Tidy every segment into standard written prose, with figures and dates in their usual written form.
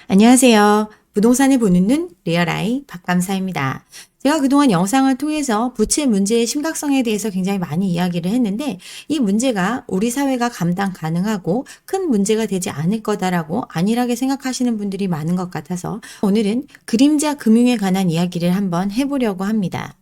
안녕하세요. 부동산을 보는 눈 리얼아이 박감사입니다. 제가 그동안 영상을 통해서 부채 문제의 심각성에 대해서 굉장히 많이 이야기를 했는데 이 문제가 우리 사회가 감당 가능하고 큰 문제가 되지 않을 거다라고 안일하게 생각하시는 분들이 많은 것 같아서 오늘은 그림자 금융에 관한 이야기를 한번 해보려고 합니다.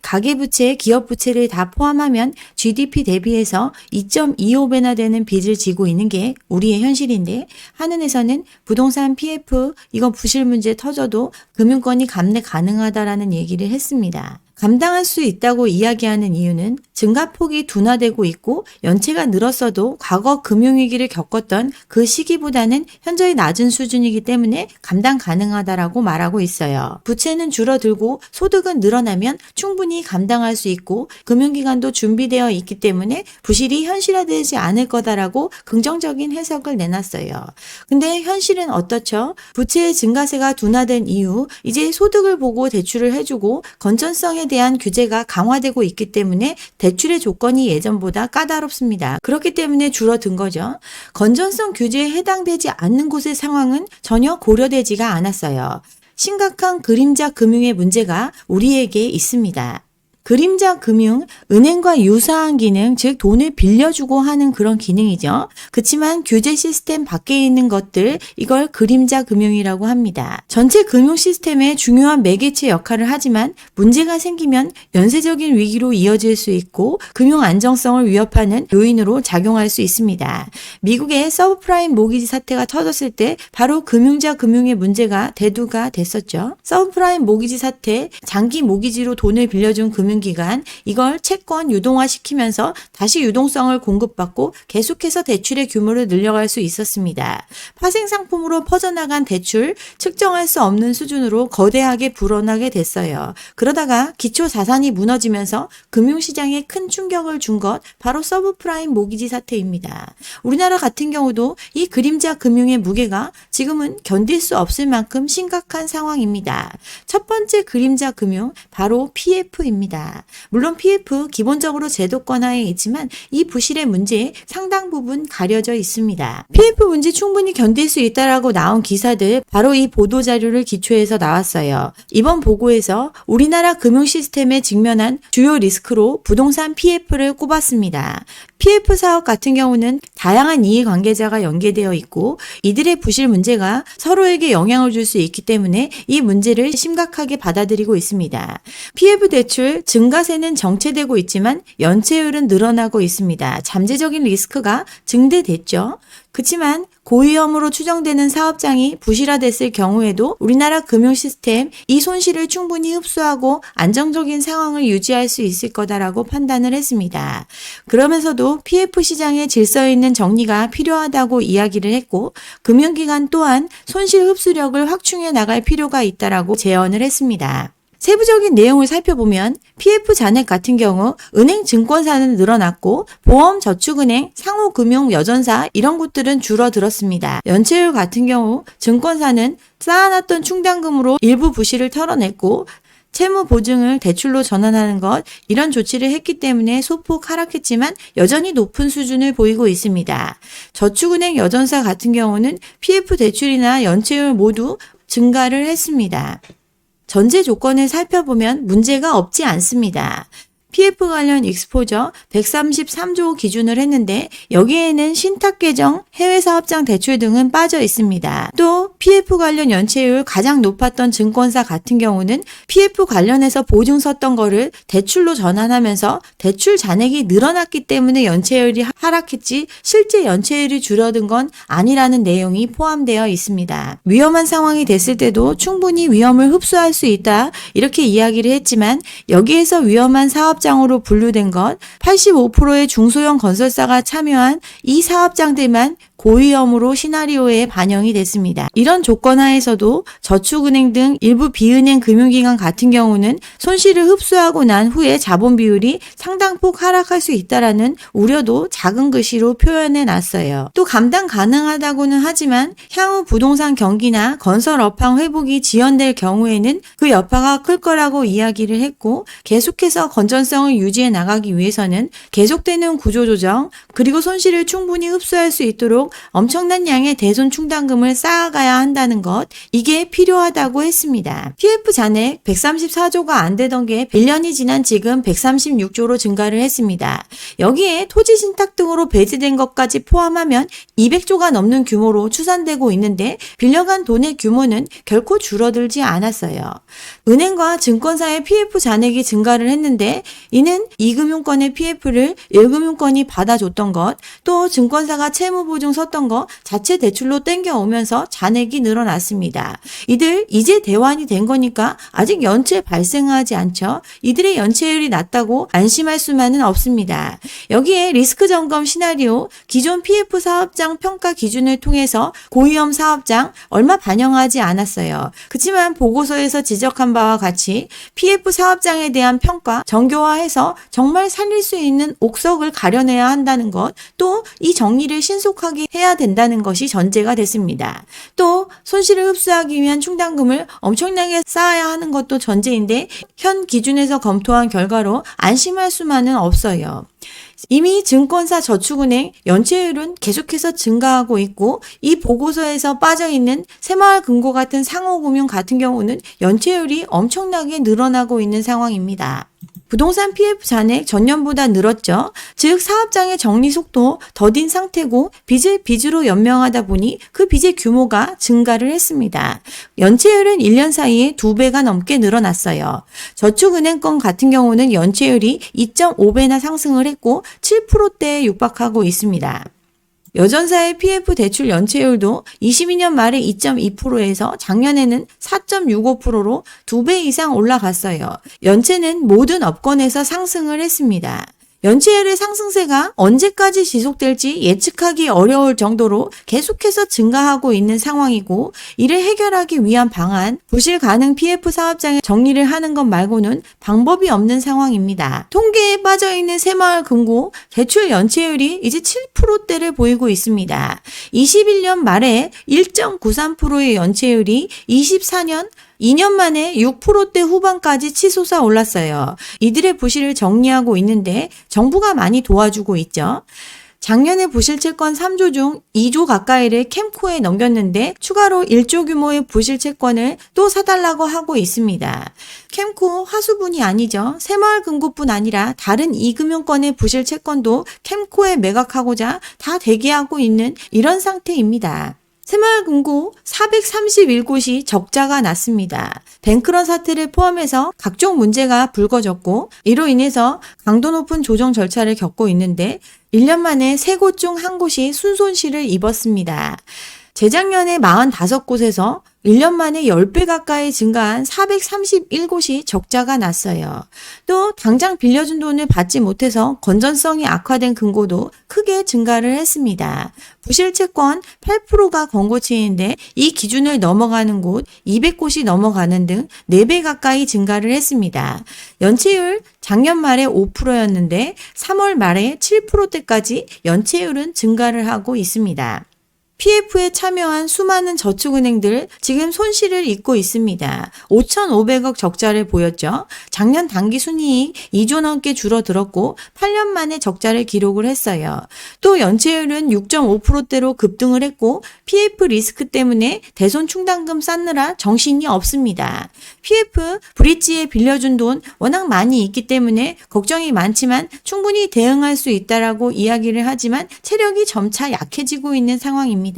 가계부채, 기업부채를 다 포함하면 GDP 대비해서 2.25배나 되는 빚을 지고 있는 게 우리의 현실인데 한은에서는 부동산 PF, 이건 부실 문제 터져도 금융권이 감내 가능하다라는 얘기를 했습니다. 감당할 수 있다고 이야기하는 이유는 증가폭이 둔화되고 있고 연체가 늘었어도 과거 금융위기를 겪었던 그 시기보다는 현저히 낮은 수준이기 때문에 감당 가능하다라고 말하고 있어요. 부채는 줄어들고 소득은 늘어나면 충분히 감당할 수 있고 금융기관도 준비되어 있기 때문에 부실이 현실화되지 않을 거다라고 긍정적인 해석을 내놨어요. 근데 현실은 어떻죠? 부채의 증가세가 둔화된 이후 이제 소득을 보고 대출을 해주고 건전성에 대한 규제가 강화되고 있기 때문에 대출의 조건이 예전보다 까다롭습니다. 그렇기 때문에 줄어든 거죠. 건전성 규제에 해당되지 않는 곳의 상황은 전혀 고려되지가 않았어요. 심각한 그림자 금융의 문제가 우리에게 있습니다. 그림자 금융, 은행과 유사한 기능, 즉 돈을 빌려주고 하는 그런 기능이죠. 그렇지만 규제 시스템 밖에 있는 것들, 이걸 그림자 금융이라고 합니다. 전체 금융 시스템의 중요한 매개체 역할을 하지만 문제가 생기면 연쇄적인 위기로 이어질 수 있고 금융 안정성을 위협하는 요인으로 작용할 수 있습니다. 미국의 서브프라임 모기지 사태가 터졌을 때 바로 금융자 금융의 문제가 대두가 됐었죠. 서브프라임 모기지 사태, 장기 모기지로 돈을 빌려준 금융기관, 이걸 채권 유동화시키면서 다시 유동성을 공급받고 계속해서 대출의 규모를 늘려갈 수 있었습니다. 파생상품으로 퍼져나간 대출, 측정할 수 없는 수준으로 거대하게 불어나게 됐어요. 그러다가 기초자산이 무너지면서 금융시장에 큰 충격을 준 것 바로 서브프라임 모기지 사태입니다. 우리나라 같은 경우도 이 그림자 금융의 무게가 지금은 견딜 수 없을 만큼 심각한 상황입니다. 첫 번째 그림자 금융 바로 PF입니다. 물론 PF 기본적으로 제도권하에 있지만 이 부실의 문제에 상당 부분 가려져 있습니다. PF 문제 충분히 견딜 수 있다라고 나온 기사들 바로 이 보도자료를 기초해서 나왔어요. 이번 보고에서 우리나라 금융 시스템에 직면한 주요 리스크로 부동산 PF를 꼽았습니다. PF 사업 같은 경우는 다양한 이해관계자가 연계되어 있고 이들의 부실 문제가 서로에게 영향을 줄 수 있기 때문에 이 문제를 심각하게 받아들이고 있습니다. PF 대출 증가세는 정체되고 있지만 연체율은 늘어나고 있습니다. 잠재적인 리스크가 증대됐죠. 그렇지만 고위험으로 추정되는 사업장이 부실화됐을 경우에도 우리나라 금융 시스템 이 손실을 충분히 흡수하고 안정적인 상황을 유지할 수 있을 거다라고 판단을 했습니다. 그러면서도 PF 시장의 질서 있는 정리가 필요하다고 이야기를 했고 금융기관 또한 손실 흡수력을 확충해 나갈 필요가 있다라고 제언을 했습니다. 세부적인 내용을 살펴보면 PF 잔액 같은 경우 은행 증권사는 늘어났고 보험, 저축은행, 상호금융, 여전사 이런 곳들은 줄어들었습니다. 연체율 같은 경우 증권사는 쌓아놨던 충당금으로 일부 부실을 털어냈고 채무 보증을 대출로 전환하는 것 이런 조치를 했기 때문에 소폭 하락했지만 여전히 높은 수준을 보이고 있습니다. 저축은행, 여전사 같은 경우는 PF 대출이나 연체율 모두 증가를 했습니다. 전제 조건을 살펴보면 문제가 없지 않습니다. PF 관련 익스포저 133조 기준을 했는데 여기에는 신탁 계정, 해외 사업장 대출 등은 빠져 있습니다. 또 PF 관련 연체율 가장 높았던 증권사 같은 경우는 PF 관련해서 보증 섰던 거를 대출로 전환하면서 대출 잔액이 늘어났기 때문에 연체율이 하락했지 실제 연체율이 줄어든 건 아니라는 내용이 포함되어 있습니다. 위험한 상황이 됐을 때도 충분히 위험을 흡수할 수 있다 이렇게 이야기를 했지만 여기에서 위험한 사업장으로 분류된 것 85%의 중소형 건설사가 참여한 이 사업장들만 고위험으로 시나리오에 반영이 됐습니다. 이런 조건 하에서도 저축은행 등 일부 비은행 금융기관 같은 경우는 손실을 흡수하고 난 후에 자본 비율이 상당폭 하락할 수 있다라는 우려도 작은 글씨로 표현해 놨어요. 또 감당 가능하다고는 하지만 향후 부동산 경기나 건설 업황 회복이 지연될 경우에는 그 여파가 클 거라고 이야기를 했고 계속해서 건전성을 유지해 나가기 위해서는 계속되는 구조조정 그리고 손실을 충분히 흡수할 수 있도록 갈수록 엄청난 양의 대손 충당금을 쌓아가야 한다는 것, 이게 필요하다고 했습니다. PF 잔액 134조가 안 되던 게 1년이 지난 지금 136조로 증가를 했습니다. 여기에 토지 신탁 등으로 배제된 것까지 포함하면 200조가 넘는 규모로 추산되고 있는데 빌려간 돈의 규모는 결코 줄어들지 않았어요. 은행과 증권사의 PF 잔액이 증가를 했는데 이는 2금융권의 PF를 1금융권이 받아줬던 것, 또 증권사가 채무보증 섰던 거 자체 대출로 땡겨오면서 잔액이 늘어났습니다. 이들 이제 대환이 된 거니까 아직 연체 발생하지 않죠. 이들의 연체율이 낮다고 안심할 수만은 없습니다. 여기에 리스크 점검 시나리오, 기존 PF 사업장 평가 기준을 통해서 고위험 사업장 얼마 반영하지 않았어요. 그렇지만 보고서에서 지적한 바와 같이 PF 사업장에 대한 평가 정교화해서 정말 살릴 수 있는 옥석을 가려내야 한다는 것, 또 이 정리를 신속하게 해야 된다는 것이 전제가 됐습니다. 또 손실을 흡수하기 위한 충당금을 엄청나게 쌓아야 하는 것도 전제인데 현 기준에서 검토한 결과로 안심할 수만은 없어요. 이미 증권사 저축은행 연체율은 계속해서 증가하고 있고 이 보고서에서 빠져있는 새마을금고 같은 상호금융 같은 경우는 연체율이 엄청나게 늘어나고 있는 상황입니다. 부동산 PF 잔액 전년보다 늘었죠. 즉 사업장의 정리 속도 더딘 상태고 빚을 빚으로 연명하다 보니 그 빚의 규모가 증가를 했습니다. 연체율은 1년 사이에 2배가 넘게 늘어났어요. 저축은행권 같은 경우는 연체율이 2.5배나 상승을 했고 7%대에 육박하고 있습니다. 여전사의 PF 대출 연체율도 22년 말에 2.2%에서 작년에는 4.65%로 2배 이상 올라갔어요. 연체는 모든 업권에서 상승을 했습니다. 연체율의 상승세가 언제까지 지속될지 예측하기 어려울 정도로 계속해서 증가하고 있는 상황이고 이를 해결하기 위한 방안, 부실 가능 PF 사업장의 정리를 하는 것 말고는 방법이 없는 상황입니다. 통계에 빠져있는 새마을금고 대출 연체율이 이제 7%대를 보이고 있습니다. 21년 말에 1.93%의 연체율이 24년 2년 만에 6%대 후반까지 치솟아 올랐어요. 이들의 부실을 정리하고 있는데 정부가 많이 도와주고 있죠. 작년에 부실채권 3조 중 2조 가까이를 캠코에 넘겼는데 추가로 1조 규모의 부실채권을 또 사달라고 하고 있습니다. 캠코 화수분이 아니죠. 새마을금고뿐 아니라 다른 2금융권의 부실채권도 캠코에 매각하고자 다 대기하고 있는 이런 상태입니다. 새마을금고 431곳이 적자가 났습니다. 뱅크런 사태를 포함해서 각종 문제가 불거졌고 이로 인해서 강도 높은 조정 절차를 겪고 있는데 1년 만에 3곳 중 1곳이 순손실을 입었습니다. 재작년에 45곳에서 1년 만에 10배 가까이 증가한 431곳이 적자가 났어요. 또 당장 빌려준 돈을 받지 못해서 건전성이 악화된 금고도 크게 증가를 했습니다. 부실채권 8%가 권고치인데 이 기준을 넘어가는 곳 200곳이 넘어가는 등 4배 가까이 증가를 했습니다. 연체율 작년 말에 5%였는데 3월 말에 7%대까지 연체율은 증가를 하고 있습니다. PF에 참여한 수많은 저축은행들 지금 손실을 입고 있습니다. 5,500억 적자를 보였죠. 작년 당기 순이익 2조 넘게 줄어들었고 8년 만에 적자를 기록을 했어요. 또 연체율은 6.5%대로 급등을 했고 PF 리스크 때문에 대손 충당금 쌓느라 정신이 없습니다. PF 브릿지에 빌려준 돈 워낙 많이 있기 때문에 걱정이 많지만 충분히 대응할 수 있다라고 이야기를 하지만 체력이 점차 약해지고 있는 상황입니다.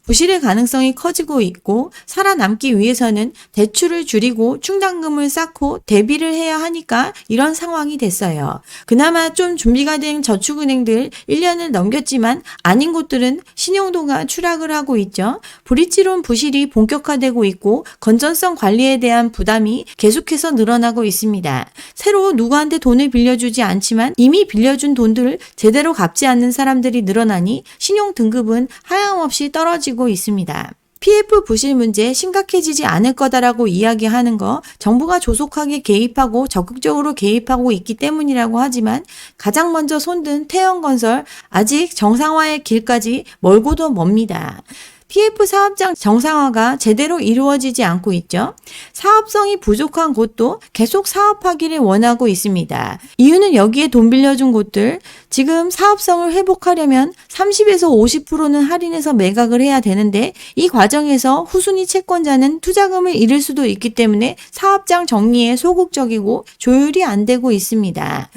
부실의 가능성이 커지고 있고 살아남기 위해서는 대출을 줄이고 충당금을 쌓고 대비를 해야 하니까 이런 상황이 됐어요. 그나마 좀 준비가 된 저축은행들 1년을 넘겼지만 아닌 곳들은 신용도가 추락을 하고 있죠. 브릿지론 부실이 본격화되고 있고 건전성 관리에 대한 부담이 계속해서 늘어나고 있습니다. 새로 누구한테 돈을 빌려주지 않지만 이미 빌려준 돈들을 제대로 갚지 않는 사람들이 늘어나니 신용 등급은 하염없이 떨어지고 있습니다. PF 부실 문제 심각해지지 않을 거다라고 이야기하는 거 정부가 조속하게 개입하고 적극적으로 개입하고 있기 때문이라고 하지만 가장 먼저 손든 태형건설 아직 정상화의 길까지 멀고도 멉니다. PF 사업장 정상화가 제대로 이루어지지 않고 있죠. 사업성이 부족한 곳도 계속 사업하기를 원하고 있습니다. 이유는 여기에 돈 빌려준 곳들, 지금 사업성을 회복하려면 30에서 50%는 할인해서 매각을 해야 되는데 이 과정에서 후순위 채권자는 투자금을 잃을 수도 있기 때문에 사업장 정리에 소극적이고 조율이 안 되고 있습니다.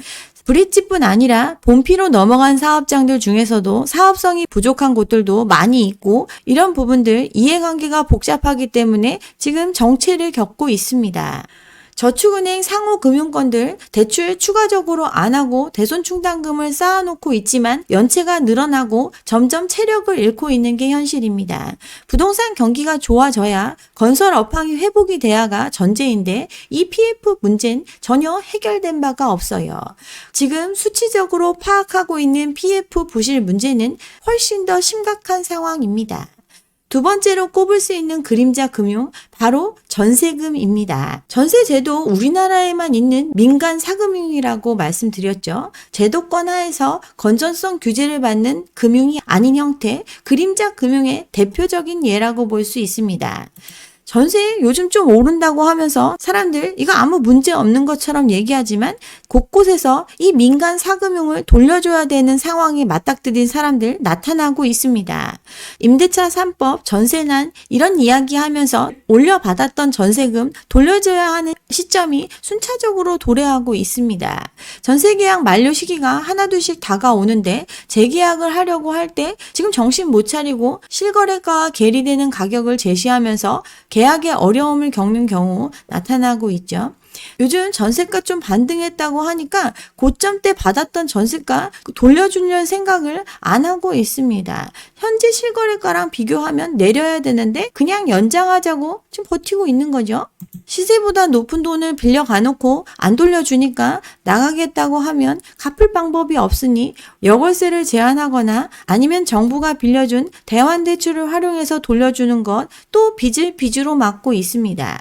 브릿지뿐 아니라 본피로 넘어간 사업장들 중에서도 사업성이 부족한 곳들도 많이 있고 이런 부분들 이해관계가 복잡하기 때문에 지금 정체를 겪고 있습니다. 저축은행 상호금융권들 대출 추가적으로 안 하고 대손충당금을 쌓아놓고 있지만 연체가 늘어나고 점점 체력을 잃고 있는 게 현실입니다. 부동산 경기가 좋아져야 건설 업황이 회복이 돼야가 전제인데 이 PF 문제는 전혀 해결된 바가 없어요. 지금 수치적으로 파악하고 있는 PF 부실 문제는 훨씬 더 심각한 상황입니다. 두 번째로 꼽을 수 있는 그림자 금융, 바로 전세금입니다. 전세제도 우리나라에만 있는 민간 사금융이라고 말씀드렸죠. 제도권 하에서 건전성 규제를 받는 금융이 아닌 형태, 그림자 금융의 대표적인 예라고 볼 수 있습니다. 전세 요즘 좀 오른다고 하면서 사람들 이거 아무 문제 없는 것처럼 얘기하지만 곳곳에서 이 민간 사금융을 돌려줘야 되는 상황에 맞닥뜨린 사람들 나타나고 있습니다. 임대차 3법, 전세난 이런 이야기하면서 올려받았던 전세금 돌려줘야 하는 시점이 순차적으로 도래하고 있습니다. 전세계약 만료 시기가 하나둘씩 다가오는데 재계약을 하려고 할 때 지금 정신 못 차리고 실거래가와 괴리되는 가격을 제시하면서 계약에 어려움을 겪는 경우 나타나고 있죠. 요즘 전세가 좀 반등했다고 하니까 고점 때 받았던 전세가 돌려주려는 생각을 안 하고 있습니다. 현재 실거래가랑 비교하면 내려야 되는데 그냥 연장하자고 지금 버티고 있는 거죠. 시세보다 높은 돈을 빌려 가놓고 안 돌려주니까 나가겠다고 하면 갚을 방법이 없으니 여월세를 제한하거나 아니면 정부가 빌려준 대환대출을 활용해서 돌려주는 것, 또 빚을 빚으로 막고 있습니다.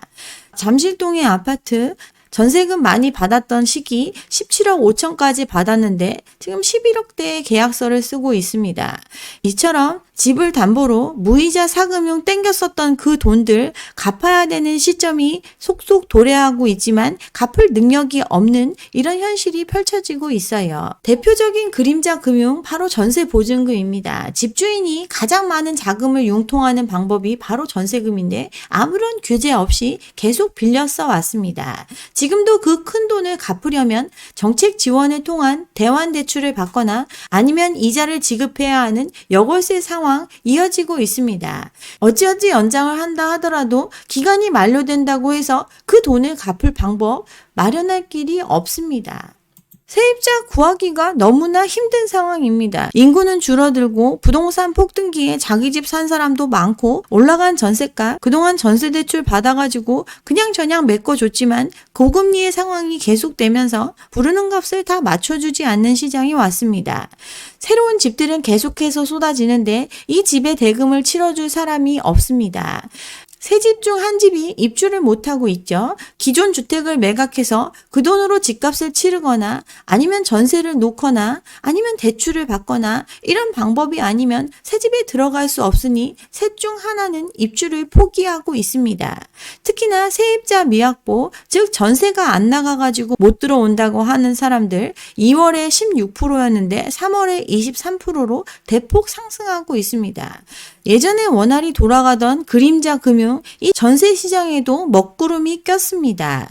잠실동의 아파트 전세금 많이 받았던 시기 17억 5천까지 받았는데 지금 11억대의 계약서를 쓰고 있습니다. 이처럼 집을 담보로 무이자 사금융 땡겼었던 그 돈들 갚아야 되는 시점이 속속 도래하고 있지만 갚을 능력이 없는 이런 현실이 펼쳐지고 있어요. 대표적인 그림자 금융 바로 전세 보증금입니다. 집주인이 가장 많은 자금을 융통하는 방법이 바로 전세금인데 아무런 규제 없이 계속 빌려 써왔습니다. 지금도 그 큰 돈을 갚으려면 정책 지원을 통한 대환대출을 받거나 아니면 이자를 지급해야 하는 여월세 상황 이어지고 있습니다. 어찌어찌 연장을 한다 하더라도 기간이 만료된다고 해서 그 돈을 갚을 방법 마련할 길이 없습니다. 세입자 구하기가 너무나 힘든 상황입니다. 인구는 줄어들고 부동산 폭등기에 자기 집 산 사람도 많고 올라간 전세가 그동안 전세대출 받아가지고 그냥저냥 메꿔줬지만 고금리의 상황이 계속되면서 부르는 값을 다 맞춰주지 않는 시장이 왔습니다. 새로운 집들은 계속해서 쏟아지는데 이 집의 대금을 치러줄 사람이 없습니다. 세 집 중 한 집이 입주를 못하고 있죠. 기존 주택을 매각해서 그 돈으로 집값을 치르거나 아니면 전세를 놓거나 아니면 대출을 받거나 이런 방법이 아니면 새 집에 들어갈 수 없으니 셋 중 하나는 입주를 포기하고 있습니다. 특히나 세입자 미확보, 즉 전세가 안 나가가지고 못 들어온다고 하는 사람들 2월에 16%였는데 3월에 23%로 대폭 상승하고 있습니다. 예전에 원활히 돌아가던 그림자 금융, 이 전세 시장에도 먹구름이 꼈습니다.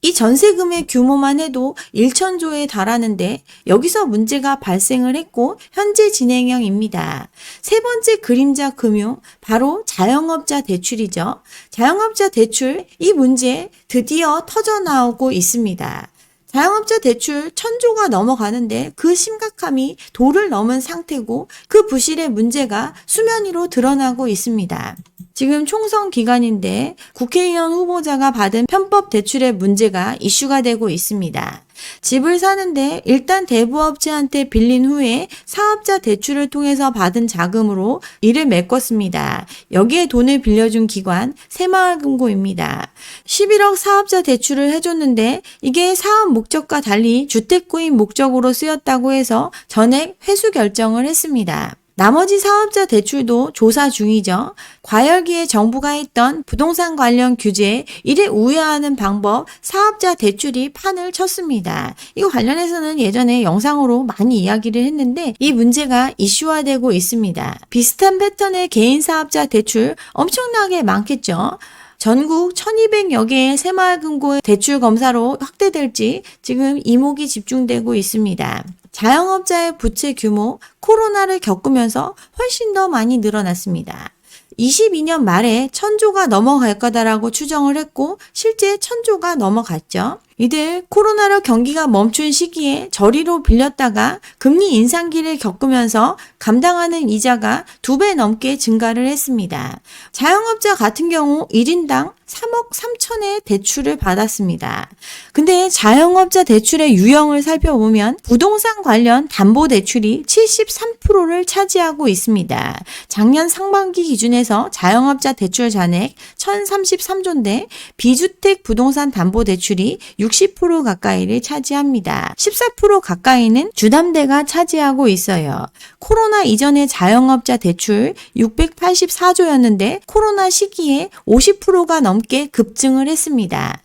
이 전세금의 규모만 해도 1천조에 달하는데 여기서 문제가 발생을 했고 현재 진행형입니다. 세 번째 그림자 금융, 바로 자영업자 대출이죠. 자영업자 대출, 이 문제 드디어 터져나오고 있습니다. 자영업자 대출 1,000조가 넘어가는데 그 심각함이 도를 넘은 상태고 그 부실의 문제가 수면 위로 드러나고 있습니다. 지금 총선 기간인데 국회의원 후보자가 받은 편법 대출의 문제가 이슈가 되고 있습니다. 집을 사는데 일단 대부업체한테 빌린 후에 사업자 대출을 통해서 받은 자금으로 이를 메꿨습니다. 여기에 돈을 빌려준 기관 새마을금고입니다. 11억 사업자 대출을 해줬는데 이게 사업 목적과 달리 주택구입 목적으로 쓰였다고 해서 전액 회수 결정을 했습니다. 나머지 사업자 대출도 조사 중이죠. 과열기에 정부가 했던 부동산 관련 규제에 이를 우회하는 방법, 사업자 대출이 판을 쳤습니다. 이거 관련해서는 예전에 영상으로 많이 이야기를 했는데 이 문제가 이슈화되고 있습니다. 비슷한 패턴의 개인 사업자 대출 엄청나게 많겠죠. 전국 1200여 개의 새마을금고의 대출 검사로 확대될지 지금 이목이 집중되고 있습니다. 자영업자의 부채 규모, 코로나를 겪으면서 훨씬 더 많이 늘어났습니다. 22년 말에 1000조가 넘어갈 거다라고 추정을 했고 실제 1000조가 넘어갔죠. 이들 코로나로 경기가 멈춘 시기에 저리로 빌렸다가 금리 인상기를 겪으면서 감당하는 이자가 2배 넘게 증가를 했습니다. 자영업자 같은 경우 1인당 3억 3천의 대출을 받았습니다. 근데 자영업자 대출의 유형을 살펴보면 부동산 관련 담보대출이 73%를 차지하고 있습니다. 작년 상반기 기준에서 자영업자 대출 잔액 1033조인데 비주택 부동산 담보대출이 60% 가까이를 차지합니다. 14% 가까이는 주담대가 차지하고 있어요. 코로나 이전의 자영업자 대출 684조였는데 코로나 시기에 50%가 넘게 급증을 했습니다.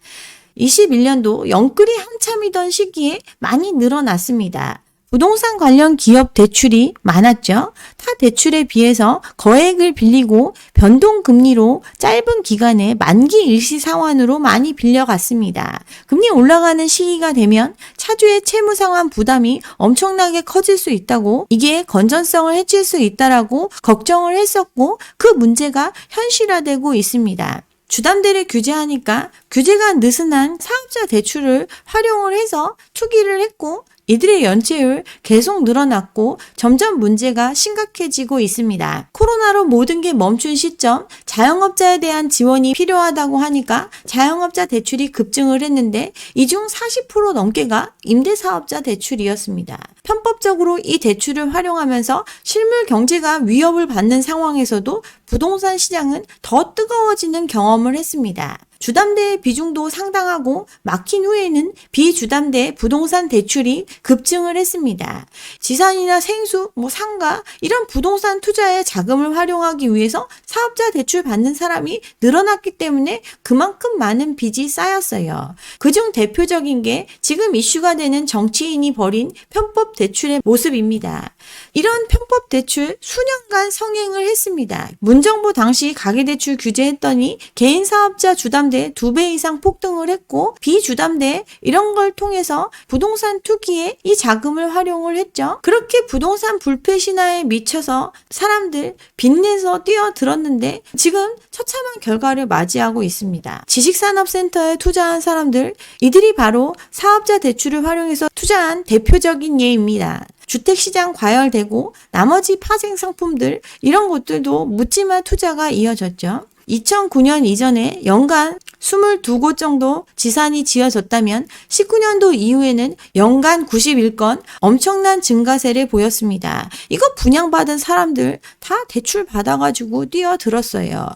21년도 영끌이 한참이던 시기에 많이 늘어났습니다. 부동산 관련 기업 대출이 많았죠. 타 대출에 비해서 거액을 빌리고 변동금리로 짧은 기간에 만기 일시 상환으로 많이 빌려갔습니다. 금리 올라가는 시기가 되면 차주의 채무 상환 부담이 엄청나게 커질 수 있다고 이게 건전성을 해칠 수 있다라고 걱정을 했었고 그 문제가 현실화되고 있습니다. 주담대를 규제하니까 규제가 느슨한 사업자 대출을 활용을 해서 투기를 했고 이들의 연체율 계속 늘어났고 점점 문제가 심각해지고 있습니다. 코로나로 모든 게 멈춘 시점 자영업자에 대한 지원이 필요하다고 하니까 자영업자 대출이 급증을 했는데 이 중 40% 넘게가 임대사업자 대출이었습니다. 편법적으로 이 대출을 활용하면서 실물 경제가 위협을 받는 상황에서도 부동산 시장은 더 뜨거워지는 경험을 했습니다. 주담대의 비중도 상당하고 막힌 후에는 비주담대 부동산 대출이 급증을 했습니다. 지산이나 생수, 상가 이런 부동산 투자에 자금을 활용하기 위해서 사업자 대출 받는 사람이 늘어났기 때문에 그만큼 많은 빚이 쌓였어요. 그중 대표적인 게 지금 이슈가 되는 정치인이 벌인 편법 대출의 모습입니다. 이런 편법 대출 수년간 성행을 했습니다. 문정부 당시 가계대출 규제했더니 개인 사업자 주담대 2배 이상 폭등을 했고 비주담대 이런 걸 통해서 부동산 투기에 이 자금을 활용을 했죠. 그렇게 부동산 불패 신화에 미쳐서 사람들 빚내서 뛰어들었는데 지금 처참한 결과를 맞이하고 있습니다. 지식산업센터에 투자한 사람들 이들이 바로 사업자 대출을 활용해서 투자한 대표적인 예입니다. 주택시장 과열되고 나머지 파생 상품들 이런 것들도 묻지마 투자가 이어졌죠. 2009년 이전에 연간 22곳 정도 지산이 지어졌다면 19년도 이후에는 연간 91건 엄청난 증가세를 보였습니다. 이거 분양받은 사람들 다 대출 받아가지고 뛰어들었어요.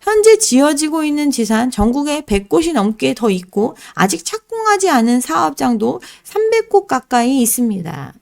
현재 지어지고 있는 지산 전국에 100곳이 넘게 더 있고 아직 착공하지 않은 사업장도 300곳 가까이 있습니다.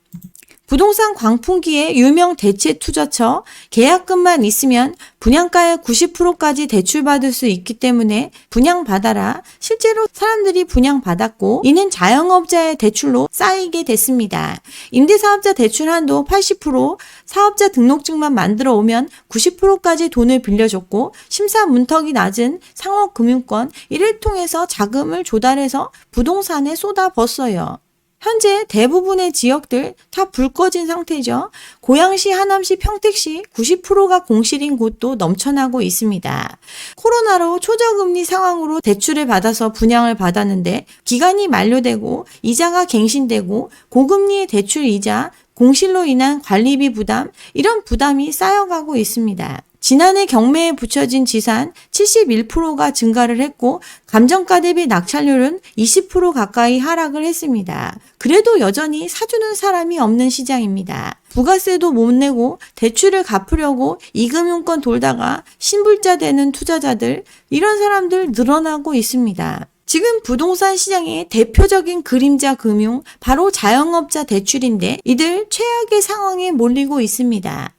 부동산 광풍기의 유명 대체 투자처 계약금만 있으면 분양가의 90%까지 대출받을 수 있기 때문에 분양받아라. 실제로 사람들이 분양받았고 이는 자영업자의 대출로 쌓이게 됐습니다. 임대사업자 대출 한도 80%, 사업자 등록증만 만들어 오면 90%까지 돈을 빌려줬고 심사 문턱이 낮은 상업금융권 이를 통해서 자금을 조달해서 부동산에 쏟아붓어요. 현재 대부분의 지역들 다 불 꺼진 상태죠. 고양시, 하남시, 평택시 90%가 공실인 곳도 넘쳐나고 있습니다. 코로나로 초저금리 상황으로 대출을 받아서 분양을 받았는데 기간이 만료되고 이자가 갱신되고 고금리의 대출 이자, 공실로 인한 관리비 부담 이런 부담이 쌓여가고 있습니다. 지난해 경매에 붙여진 지산 71%가 증가를 했고 감정가 대비 낙찰률은 20% 가까이 하락을 했습니다. 그래도 여전히 사주는 사람이 없는 시장입니다. 부가세도 못 내고 대출을 갚으려고 이금융권 돌다가 신불자 되는 투자자들 이런 사람들 늘어나고 있습니다. 지금 부동산 시장의 대표적인 그림자 금융 바로 자영업자 대출인데 이들 최악의 상황에 몰리고 있습니다.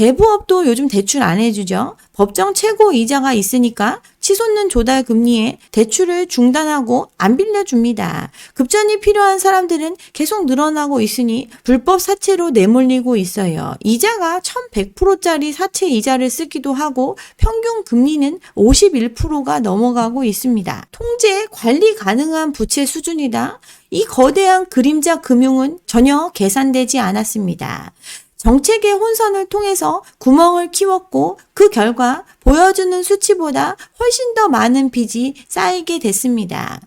대부업도 요즘 대출 안 해주죠. 법정 최고 이자가 있으니까 치솟는 조달 금리에 대출을 중단하고 안 빌려줍니다. 급전이 필요한 사람들은 계속 늘어나고 있으니 불법 사채로 내몰리고 있어요. 이자가 1100%짜리 사채 이자를 쓰기도 하고 평균 금리는 51%가 넘어가고 있습니다. 통제, 관리 가능한 부채 수준이다. 이 거대한 그림자 금융은 전혀 계산되지 않았습니다. 정책의 혼선을 통해서 구멍을 키웠고 그 결과 보여주는 수치보다 훨씬 더 많은 빚이 쌓이게 됐습니다.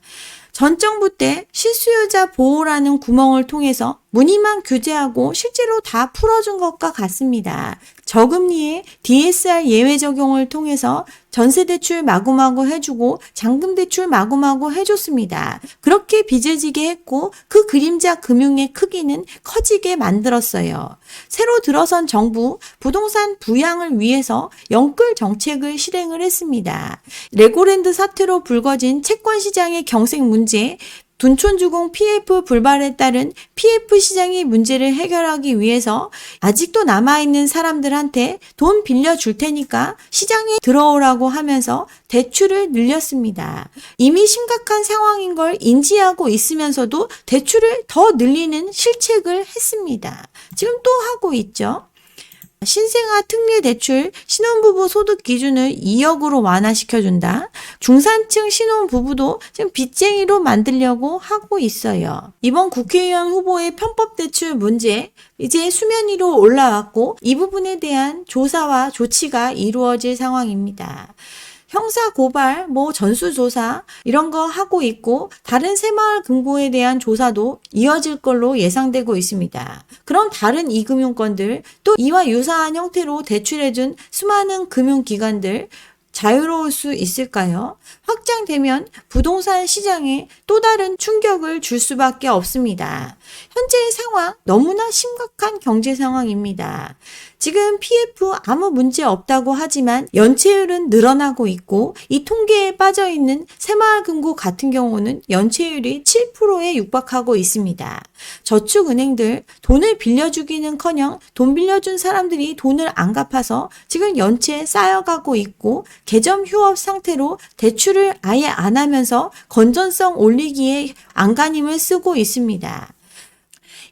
전 정부 때 실수요자 보호라는 구멍을 통해서 무늬만 규제하고 실제로 다 풀어준 것과 같습니다. 저금리에 DSR 예외 적용을 통해서 전세대출 마구마구 해주고 잔금대출 마구마구 해줬습니다. 그렇게 빚을 지게 했고 그 그림자 금융의 크기는 커지게 만들었어요. 새로 들어선 정부 부동산 부양을 위해서 영끌 정책을 실행을 했습니다. 레고랜드 사태로 불거진 채권시장의 경색 문제, 둔촌주공 PF 불발에 따른 PF 시장의 문제를 해결하기 위해서 아직도 남아있는 사람들한테 돈 빌려줄 테니까 시장에 들어오라고 하면서 대출을 늘렸습니다. 이미 심각한 상황인 걸 인지하고 있으면서도 대출을 더 늘리는 실책을 했습니다. 지금 또 하고 있죠. 신생아 특례 대출 신혼부부 소득 기준을 2억으로 완화시켜준다. 중산층 신혼부부도 지금 빚쟁이로 만들려고 하고 있어요. 이번 국회의원 후보의 편법 대출 문제 이제 수면 위로 올라왔고 이 부분에 대한 조사와 조치가 이루어질 상황입니다. 형사 고발, 전수조사 이런 거 하고 있고 다른 새마을 금고에 대한 조사도 이어질 걸로 예상되고 있습니다. 그럼 다른 이금융권들 또 이와 유사한 형태로 대출해준 수많은 금융기관들 자유로울 수 있을까요? 확장되면 부동산 시장에 또 다른 충격을 줄 수밖에 없습니다. 현재의 상황 너무나 심각한 경제 상황입니다. 지금 PF 아무 문제 없다고 하지만 연체율은 늘어나고 있고 이 통계에 빠져있는 새마을금고 같은 경우는 연체율이 7%에 육박하고 있습니다. 저축은행들 돈을 빌려주기는커녕 돈 빌려준 사람들이 돈을 안 갚아서 지금 연체에 쌓여가고 있고 개점 휴업 상태로 대출을 아예 안 하면서 건전성 올리기에 안간힘을 쓰고 있습니다.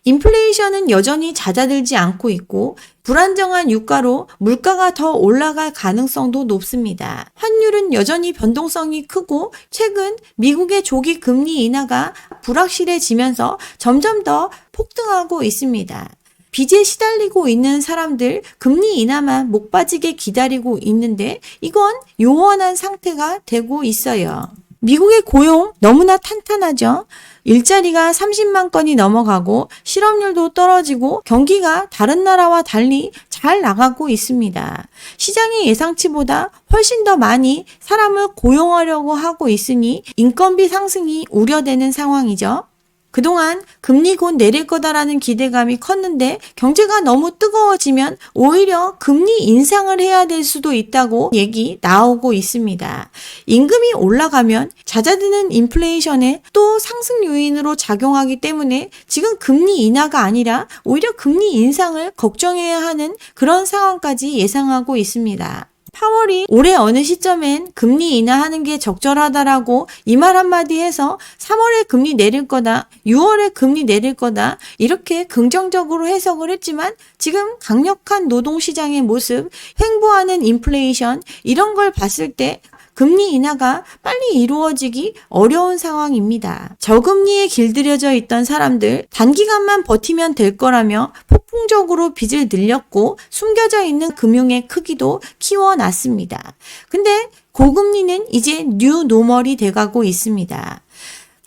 인플레이션은 여전히 잦아들지 않고 있고 불안정한 유가로 물가가 더 올라갈 가능성도 높습니다. 환율은 여전히 변동성이 크고 최근 미국의 조기 금리 인하가 불확실해지면서 점점 더 폭등하고 있습니다. 빚에 시달리고 있는 사람들 금리 인하만 목 빠지게 기다리고 있는데 이건 요원한 상태가 되고 있어요. 미국의 고용 너무나 탄탄하죠. 일자리가 30만 건이 넘어가고 실업률도 떨어지고 경기가 다른 나라와 달리 잘 나가고 있습니다. 시장의 예상치보다 훨씬 더 많이 사람을 고용하려고 하고 있으니 인건비 상승이 우려되는 상황이죠. 그동안 금리 곧 내릴 거다라는 기대감이 컸는데 경제가 너무 뜨거워지면 오히려 금리 인상을 해야 될 수도 있다고 얘기 나오고 있습니다. 임금이 올라가면 잦아드는 인플레이션에 또 상승 요인으로 작용하기 때문에 지금 금리 인하가 아니라 오히려 금리 인상을 걱정해야 하는 그런 상황까지 예상하고 있습니다. 파월이 올해 어느 시점엔 금리 인하하는 게 적절하다라고 이 말 한마디 해서 3월에 금리 내릴 거다, 6월에 금리 내릴 거다 이렇게 긍정적으로 해석을 했지만 지금 강력한 노동시장의 모습, 횡보하는 인플레이션 이런 걸 봤을 때 금리 인하가 빨리 이루어지기 어려운 상황입니다. 저금리에 길들여져 있던 사람들 단기간만 버티면 될 거라며 폭풍적으로 빚을 늘렸고 숨겨져 있는 금융의 크기도 키워놨습니다. 근데 고금리는 이제 뉴 노멀이 돼가고 있습니다.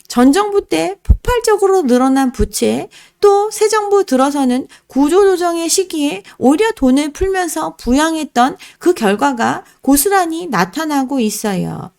전 정부 때 폭발적으로 늘어난 부채, 또 새 정부 들어서는 구조조정의 시기에 오히려 돈을 풀면서 부양했던 그 결과가 고스란히 나타나고 있어요.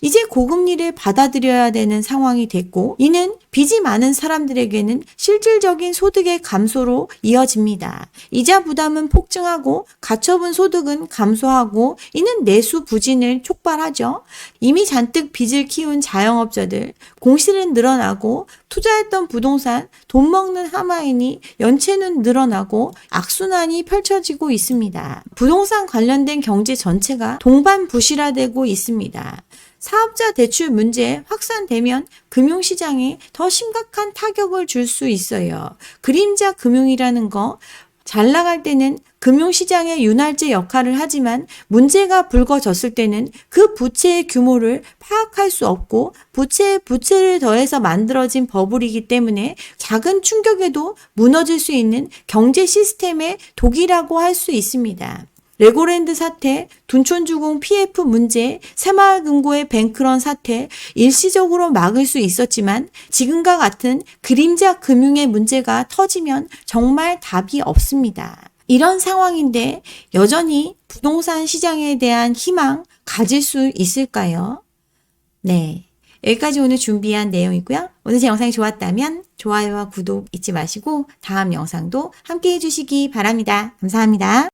이제 고금리를 받아들여야 되는 상황이 됐고, 이는 빚이 많은 사람들에게는 실질적인 소득의 감소로 이어집니다. 이자 부담은 폭증하고 가처분 소득은 감소하고, 이는 내수 부진을 촉발하죠. 이미 잔뜩 빚을 키운 자영업자들, 공실은 늘어나고 투자했던 부동산, 돈 먹는 하마이니 연체는 늘어나고 악순환이 펼쳐지고 있습니다. 부동산 관련된 경제 전체가 동반부실화되고 있습니다. 사업자 대출 문제 확산되면 금융시장에 더 심각한 타격을 줄 수 있어요. 그림자 금융이라는 거, 잘 나갈 때는 금융시장의 윤활제 역할을 하지만 문제가 불거졌을 때는 그 부채의 규모를 파악할 수 없고 부채에 부채를 더해서 만들어진 버블이기 때문에 작은 충격에도 무너질 수 있는 경제 시스템의 독이라고 할 수 있습니다. 레고랜드 사태, 둔촌주공 PF 문제, 새마을금고의 뱅크런 사태 일시적으로 막을 수 있었지만 지금과 같은 그림자 금융의 문제가 터지면 정말 답이 없습니다. 이런 상황인데 여전히 부동산 시장에 대한 희망 가질 수 있을까요? 네. 여기까지 오늘 준비한 내용이고요. 오늘 제 영상이 좋았다면 좋아요와 구독 잊지 마시고 다음 영상도 함께 해주시기 바랍니다. 감사합니다.